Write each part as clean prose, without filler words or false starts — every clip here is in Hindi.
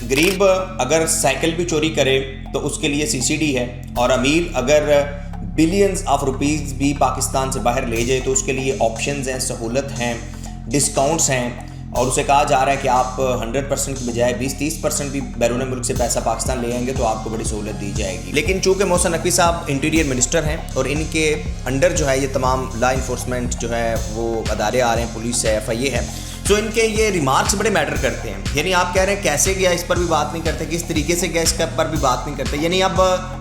गरीब अगर साइकिल भी चोरी करे तो उसके लिए सीसीडी है, और अमीर अगर बिलियंस ऑफ रुपीज़ भी पाकिस्तान से बाहर ले जाए तो उसके लिए ऑप्शंस हैं, सहूलत हैं, डिस्काउंट्स हैं, और उसे कहा जा रहा है कि आप 100% की बजाय 20-30% भी बैरून मुल्क से पैसा पाकिस्तान ले आएंगे तो आपको बड़ी सहूलत दी जाएगी। लेकिन चूँकि मोहसिन नकवी साहब इंटीरियर मिनिस्टर हैं और इनके अंडर जो है ये तमाम लॉ इन्फोर्समेंट जो है वो अदारे आ रहे हैं, पुलिस है, FIA है, तो इनके ये रिमार्क्स बड़े मैटर करते हैं। यानी आप कह रहे हैं कैसे गया इस पर भी बात नहीं करते, किस तरीके से गया इसके पर भी बात नहीं करते। यानी अब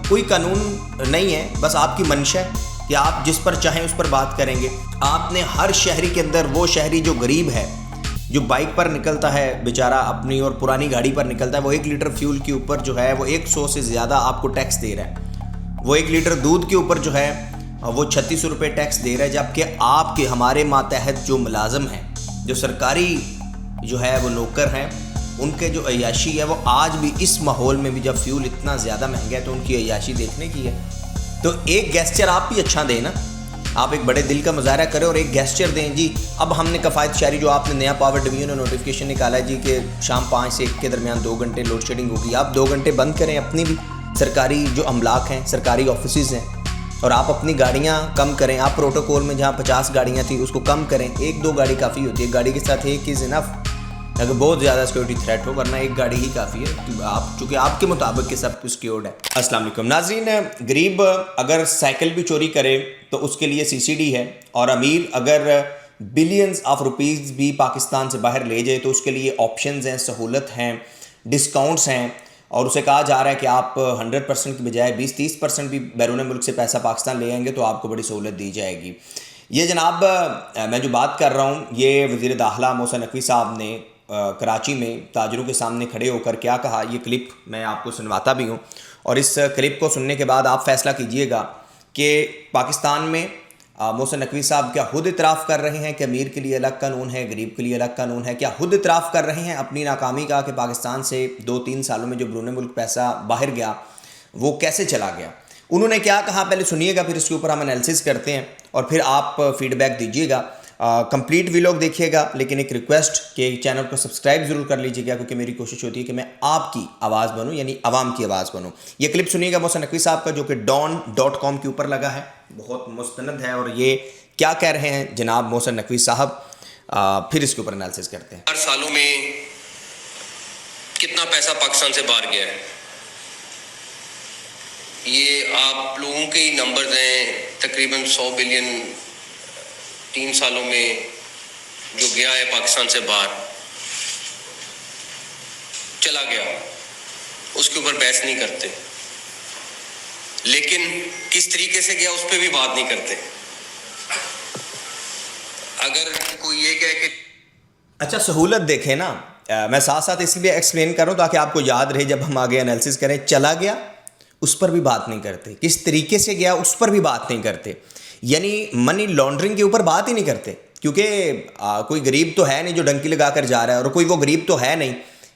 कोई कानून नहीं है, बस आपकी मंशा है कि आप जिस पर चाहें उस पर बात करेंगे। आपने हर शहरी के अंदर वो शहरी जो गरीब है, जो बाइक पर निकलता है बेचारा अपनी और पुरानी गाड़ी पर निकलता है, वो 1 लीटर फ्यूल के ऊपर जो है वो 100 से ज़्यादा आपको टैक्स दे रहा है। वो 1 लीटर दूध के ऊपर जो है वो 36 रुपये टैक्स दे रहा है, जबकि आपके हमारे मातहत जो मुलाजम हैं, जो सरकारी जो है वो नौकर हैं, उनके जो अय्याशी है वो आज भी इस माहौल में भी जब फ्यूल इतना ज़्यादा महंगा है तो उनकी अय्याशी देखने की है। तो एक गेस्चर आप भी अच्छा दें ना, आप एक बड़े दिल का मुजाहरा करें और एक गेस्चर दें जी। अब हमने कफ़ायत शारी जो आपने नया पावर डिवीजन ने नोटिफिकेशन निकाला है जी कि शाम 5 से 1 के दरमियान 2 घंटे लोड शेडिंग होगी, आप 2 घंटे बंद करें अपनी भी सरकारी जो अमलाक हैं, सरकारी ऑफिस हैं, और आप अपनी गाड़ियां कम करें। आप प्रोटोकॉल में जहां 50 गाड़ियां थी उसको कम करें, 1-2 गाड़ी काफ़ी होती है, गाड़ी के साथ एक इज़ इनफ अगर बहुत ज़्यादा सिक्योरिटी थ्रेट हो, वरना एक गाड़ी ही काफ़ी है। आप चूँकि आपके मुताबिक के सब कुछ सिक्योर्ड है। अस्सलाम वालेकुम नाज़रीन, गरीब अगर साइकिल भी चोरी करे तो उसके लिए सीसीडी है, और अमीर अगर बिलियंस ऑफ रुपीज़ भी पाकिस्तान से बाहर ले जाए तो उसके लिए ऑप्शंस हैं, सहूलत हैं, डिस्काउंट्स हैं, और उसे कहा जा रहा है कि आप 100% की बजाय 20-30% भी बैरून मुल्क से पैसा पाकिस्तान ले आएंगे तो आपको बड़ी सहूलत दी जाएगी। ये जनाब मैं जो बात कर रहा हूँ ये वज़ीर दाखिला मोहसिन नकवी साहब ने कराची में ताजरों के सामने खड़े होकर क्या कहा, ये क्लिप मैं आपको सुनवाता भी हूँ, और इस क्लिप को सुनने के बाद आप फैसला कीजिएगा कि पाकिस्तान में मोहसिन नकवी साहब क्या खुद इतराफ़ कर रहे हैं कि अमीर के लिए अलग कानून है, गरीब के लिए अलग कानून है, क्या खुद इतराफ़ कर रहे हैं अपनी नाकामी का कि पाकिस्तान से 2-3 सालों में जो बैरून मुल्क पैसा बाहर गया वो कैसे चला गया। उन्होंने क्या कहा पहले सुनिएगा, फिर इसके ऊपर हम एनालिसिस करते हैं और फिर आप फीडबैक दीजिएगा। कंप्लीट व्लॉग देखिएगा, लेकिन एक रिक्वेस्ट कि चैनल को सब्सक्राइब ज़रूर कर लीजिएगा, क्योंकि मेरी कोशिश होती है कि मैं आपकी आवाज़ बनूं, यानी आवाम की आवाज़ बनूं। ये क्लिप सुनिएगा मोहसिन नकवी साहब का, जो कि don.com के ऊपर लगा है, बहुत मुस्तनद है, और ये क्या कह रहे हैं जनाब मोहसिन नकवी साहब, फिर इसके ऊपर एनालिसिस करते हैं। 4 सालों में कितना पैसा पाकिस्तान से बाहर गया है, ये आप लोगों के ही नंबर्स हैं। तकरीबन 100 बिलियन 3 सालों में जो गया है पाकिस्तान से बाहर, चला गया, उसके ऊपर बहस नहीं करते, लेकिन किस तरीके से गया उस पर भी बात नहीं करते। अगर कोई ये कहे कि अच्छा सहूलत देखें ना, मैं साथ साथ इसलिए एक्सप्लेन कर रहा हूँ ताकि आपको याद रहे जब हम आगे एनालिसिस करें। चला गया उस पर भी बात नहीं करते, किस तरीके से गया उस पर भी बात नहीं करते, यानी मनी लॉन्ड्रिंग के ऊपर बात ही नहीं करते, क्योंकि कोई गरीब तो है नहीं जो डंकी लगा कर जा रहा है, और कोई वो गरीब तो है नहीं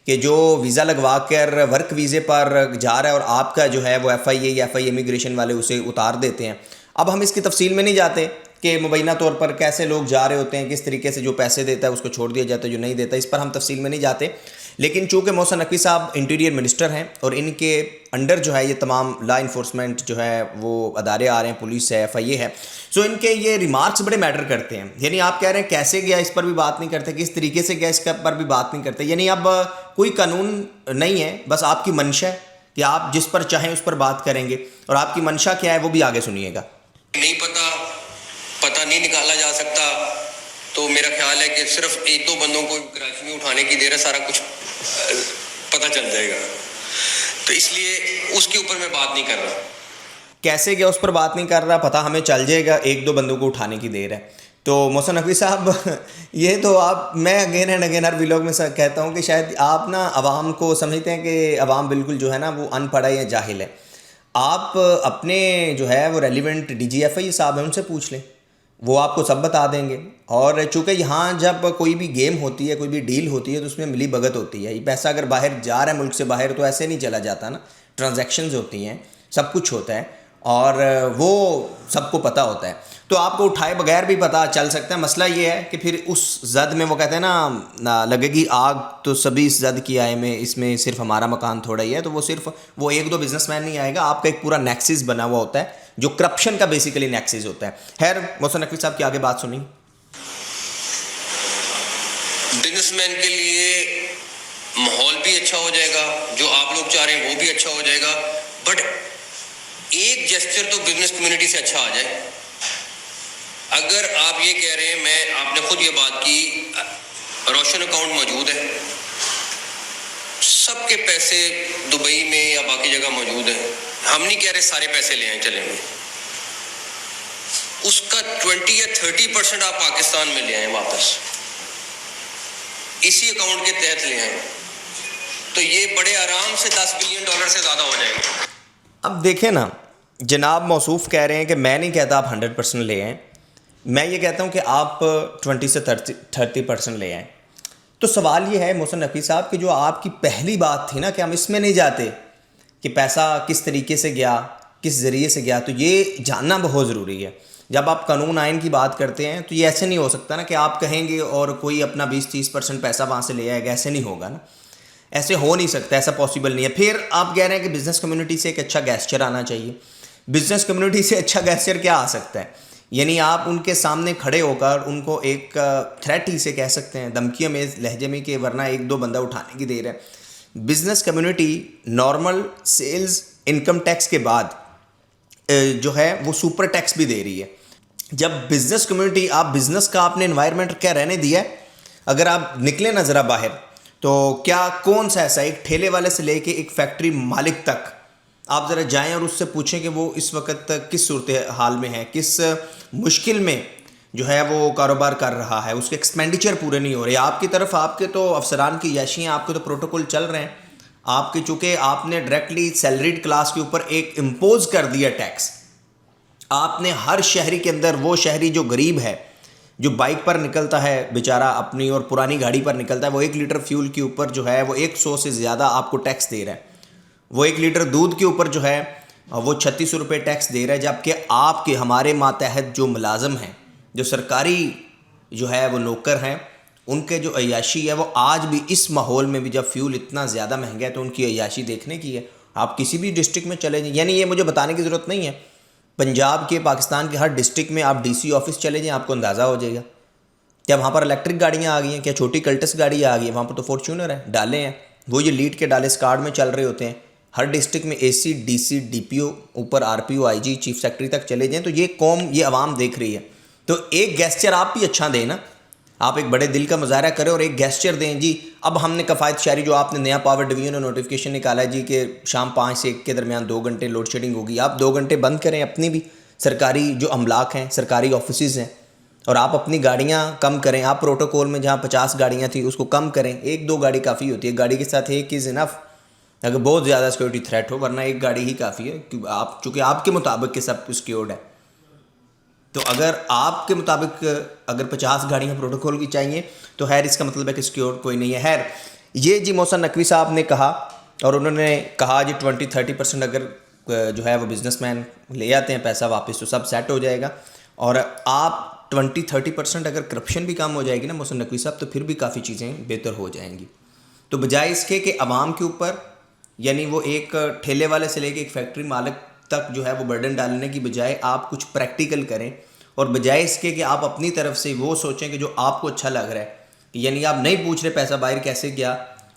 कि जो वीज़ा लगवा कर वर्क वीज़े पर जा रहा है और आपका जो है वो FIA या FIA इमिग्रेशन वाले उसे उतार देते हैं। अब हम इसकी तफसील में नहीं जाते कि मुबैना तौर पर कैसे लोग जा रहे होते हैं, किस तरीके से जो पैसे देता है उसको छोड़ दिया जाता है, जो नहीं देता, इस पर हम तफसील में नहीं जाते। लेकिन चूँकि मोहसिन नकवी साहब इंटीरियर मिनिस्टर हैं और इनके अंडर जो है ये तमाम लॉ इन्फोर्समेंट जो है वो अदारे आ रहे हैं, पुलिस है, FIA है, सो इनके ये रिमार्क्स बड़े मैटर करते हैं। यानी आप कह रहे हैं कैसे गया इस पर भी बात नहीं करते, किस तरीके से गया इसके पर भी बात नहीं करते। यानी अब कोई कानून नहीं है, बस आपकी मंशा है कि आप जिस पर चाहें उस पर बात करेंगे, और आपकी मंशा क्या है वो भी आगे सुनिएगा। नहीं पता नहीं निकाला जा सकता, तो मेरा ख्याल है कि सिर्फ 1-2 बंदों को कराची में उठाने की देर है, सारा कुछ पता चल जाएगा। तो इसलिए उसके ऊपर मैं बात नहीं कर रहा। कैसे गया उस पर बात नहीं कर रहा, पता हमें चल जाएगा, 1-2 बंदों को उठाने की देर है। तो मोहसिन नकवी साहब ये तो आप, मैं again and again her vlog में कहता हूँ कि शायद आप ना आवाम को समझते हैं कि आवाम बिल्कुल जो है ना वो अनपढ़ है या जाहिल है। आप अपने जो है वो रेलिवेंट DGFI साहब हैं उनसे पूछ लें, वो आपको सब बता देंगे। और चूँकि यहाँ जब कोई भी गेम होती है, कोई भी डील होती है, तो उसमें मिली भगत होती है। ये पैसा अगर बाहर जा रहा है मुल्क से बाहर तो ऐसे नहीं चला जाता ना, ट्रांजैक्शंस होती हैं, सब कुछ होता है। और वो सबको पता होता है, तो आपको उठाए बगैर भी पता चल सकता है। मसला ये है कि फिर उस जद में वो कहते हैं ना लगेगी आग तो सभी इस जद की आय में, इसमें सिर्फ हमारा मकान थोड़ा ही है, तो वो सिर्फ वो एक दो बिजनेसमैन नहीं आएगा, आपका एक पूरा नेक्सिस बना हुआ होता है जो करप्शन का बेसिकली नेक्सिस होता है। खैर मोहसिन नकवी साहब की आगे बात सुनी। बिजनेसमैन के लिए माहौल भी अच्छा हो जाएगा, जो आप लोग चाह रहे हैं वो भी अच्छा हो जाएगा, बट एक जेस्चर तो बिजनेस कम्युनिटी से अच्छा आ जाए। अगर आप ये कह रहे हैं, मैं आपने खुद ये बात की, रोशन अकाउंट मौजूद है, सबके पैसे दुबई में या बाकी जगह मौजूद है, हम नहीं कह रहे सारे पैसे ले आए चलेंगे, उसका 20 या 30% आप पाकिस्तान में ले आए वापस, इसी अकाउंट के तहत ले आए, तो ये बड़े आराम से $10 बिलियन से ज़्यादा हो जाएगा। अब देखें ना, जनाब मौसूफ कह रहे हैं कि मैं नहीं कहता आप 100% ले आएँ, मैं ये कहता हूँ कि आप 20 से 30% ले आएँ। तो सवाल ये है मोहसिन नकवी साहब कि जो आपकी पहली बात थी ना कि हम इसमें नहीं जाते कि पैसा किस तरीके से गया, किस ज़रिए से गया, तो ये जानना बहुत ज़रूरी है। जब आप कानून आइन की बात करते हैं तो ये ऐसे नहीं हो सकता ना कि आप कहेंगे और कोई अपना 20-30% पैसा वहाँ से ले आएगा, ऐसे नहीं होगा ना, ऐसे हो नहीं सकता, ऐसा पॉसिबल नहीं है। फिर आप कह रहे हैं कि बिज़नेस कम्युनिटी से एक अच्छा गेस्चर आना चाहिए। बिज़नेस कम्युनिटी से अच्छा गेस्चर क्या आ सकता है? यानी आप उनके सामने खड़े होकर उनको एक थ्रेट ही से कह सकते हैं, धमकियों में लहजे में, कि वरना एक दो बंदा उठाने की देर है। Business community normal sales income tax के बाद जो है वो सुपर टैक्स भी दे रही है। जब बिज़नेस कम्युनिटी, आप बिज़नेस का आपने एनवायरनमेंट क्या रहने दिया है, अगर आप निकले ना ज़रा बाहर, तो क्या कौन सा ऐसा एक ठेले वाले से लेके एक फैक्ट्री मालिक तक आप ज़रा जाएं और उससे पूछें कि वो इस वक्त किस सूरत हाल में है, किस मुश्किल में जो है वो कारोबार कर रहा है, उसके एक्सपेंडिचर पूरे नहीं हो रहे। आपकी तरफ आपके तो अफसरान की याशी हैं, आपके तो प्रोटोकॉल चल रहे हैं, आपके चूँकि आपने डायरेक्टली सैलरीड क्लास के ऊपर एक इम्पोज कर दिया टैक्स। आपने हर शहरी के अंदर, वो शहरी जो गरीब है, जो बाइक पर निकलता है बेचारा अपनी और पुरानी गाड़ी पर निकलता है, वो 1 लीटर फ्यूल के ऊपर जो है वो 100 से ज़्यादा आपको टैक्स दे रहा है। वो 1 लीटर दूध के ऊपर जो है वो 36 रुपये टैक्स दे रहा है, जबकि आपके हमारे मातहत जो मुलाजम हैं, जो सरकारी जो है वो नौकर हैं, उनके जो अय्याशी है वो आज भी इस माहौल में भी, जब फ्यूल इतना ज़्यादा महंगा है, तो उनकी अय्याशी देखने की है। आप किसी भी डिस्ट्रिक्ट में चले जाएं, यानी ये मुझे बताने की ज़रूरत नहीं है, पंजाब के, पाकिस्तान के हर डिस्ट्रिक्ट में आप DC ऑफिस चले जाएं, आपको अंदाज़ा हो जाएगा। क्या वहाँ पर इलेक्ट्रिक गाड़ियाँ आ गई हैं? क्या छोटी कल्टस गाड़ी आ गई है? वहाँ पर तो फॉर्च्यूनर है, डाले हैं, वो ये लीड के डाले स्कार्ड में चल रहे होते हैं। हर डिस्ट्रिक्ट में AC, DC, DPO, ऊपर RPO, IG, चीफ सेक्रेटरी तक चले जाएं, तो ये कौम, ये आवाम देख रही है। तो एक गेस्चर आप भी अच्छा दें ना, आप एक बड़े दिल का मुजाहरा करें और एक गेस्चर दें जी। अब हमने कफ़ायत शारी, जो आपने नया पावर डिवीजन और नोटिफिकेशन निकाला है जी कि शाम 5 से 1 के दरमियान 2 घंटे लोड शेडिंग होगी, आप 2 घंटे बंद करें अपनी भी सरकारी जो अमलाक हैं, सरकारी ऑफिस हैं, और आप अपनी गाड़ियाँ कम करें। आप प्रोटोकॉल में जहाँ 50 गाड़ियाँ थी उसको कम करें, 1-2 गाड़ी काफ़ी होती है, गाड़ी के साथ एक इज़ इनफ अगर बहुत ज़्यादा सिक्योरिटी थ्रेट हो, वरना एक गाड़ी ही काफ़ी है, क्योंकि आप चूँकि आपके मुताबिक के सब सिक्योर्ड है। तो अगर आपके मुताबिक अगर 50 गाड़ियाँ प्रोटोकॉल की चाहिए तो खैर इसका मतलब है कि सिक्योर कोई नहीं है। खैर ये जी मोहसिन नकवी साहब ने कहा, और उन्होंने कहा जी 20-30% अगर जो है वो बिजनेसमैन ले आते हैं पैसा वापस तो सब सेट हो जाएगा। और आप 20-30% अगर करप्शन भी कम हो जाएगी ना मोहसिन नकवी साहब, तो फिर भी काफ़ी चीज़ें बेहतर हो जाएंगी। तो बजाय इसके कि आवाम के ऊपर, यानी वो एक ठेले वाले से लेके एक फैक्ट्री मालिक तक जो है वो बर्डन डालने की बजाय आप कुछ प्रैक्टिकल करें, और बजाय इसके कि आप अपनी तरफ से वो सोचें कि जो आपको अच्छा लग रहा है, यानी आप नहीं पूछ रहे पैसा बाहर कैसे गया,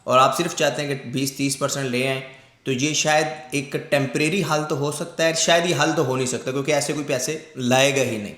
और आप सिर्फ चाहते हैं कि 20-30% ले आएँ, तो ये शायद एक टेम्परेरी हल तो हो सकता है, शायद ये हल तो हो नहीं सकता, क्योंकि ऐसे कोई पैसे लाएगा ही नहीं।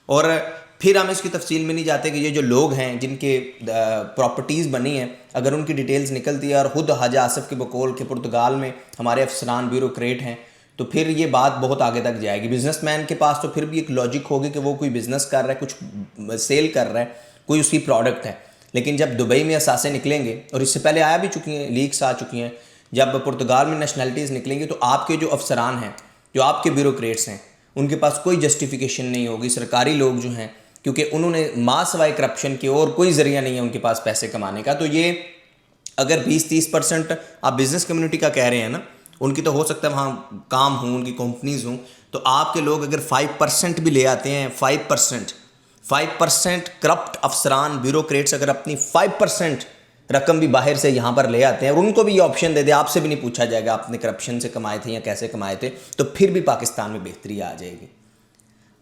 और फिर हम इसकी तफसील में नहीं जाते कि ये जो लोग हैं जिनके प्रॉपर्टीज़ बनी हैं, अगर उनकी डिटेल्स निकलती है और ख़ुद हाजा आसिफ के बकौल के पुर्तगाल में हमारे अफसरान ब्यूरोक्रेट हैं, तो फिर ये बात बहुत आगे तक जाएगी। बिजनेसमैन के पास तो फिर भी एक लॉजिक होगी कि वो कोई बिज़नेस कर रहा है, कुछ सेल कर रहा है, कोई उसकी प्रोडक्ट है। लेकिन जब दुबई में असासे निकलेंगे, और इससे पहले आया भी चुकी हैं, लीक्स आ चुकी हैं, जब पुर्तगाल में नेशनलिटीज़ निकलेंगी, तो आपके जो अफसरान हैं, जो आपके ब्यूरोक्रेट्स हैं, उनके पास कोई जस्टिफिकेशन नहीं होगी। सरकारी लोग जो हैं, क्योंकि उन्होंने माँ सवाए करप्शन के और कोई ज़रिया नहीं है उनके पास पैसे कमाने का। तो ये अगर 20-30% आप बिज़नेस कम्युनिटी का कह रहे हैं ना, उनकी तो हो सकता है वहाँ काम हो, उनकी कंपनीज़ हों, तो तो आपके लोग अगर 5% भी ले आते हैं, 5% करप्ट अफसरान ब्यूरोक्रेट्स अगर अपनी 5% रकम भी बाहर से यहाँ पर ले आते हैं और उनको भी ये ऑप्शन दे दे, आपसे भी नहीं पूछा जाएगा आपने करप्शन से कमाए थे या कैसे कमाए थे, तो फिर भी पाकिस्तान में बेहतरी आ जाएगी।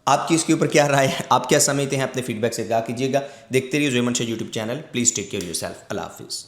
आपकी इसके ऊपर क्या राय है, आप क्या समझते हैं, अपने फीडबैक से कहा कीजिएगा। देखते रहिए Zoya Mansha YouTube channel. Please take care yourself. Allah हाफिज़।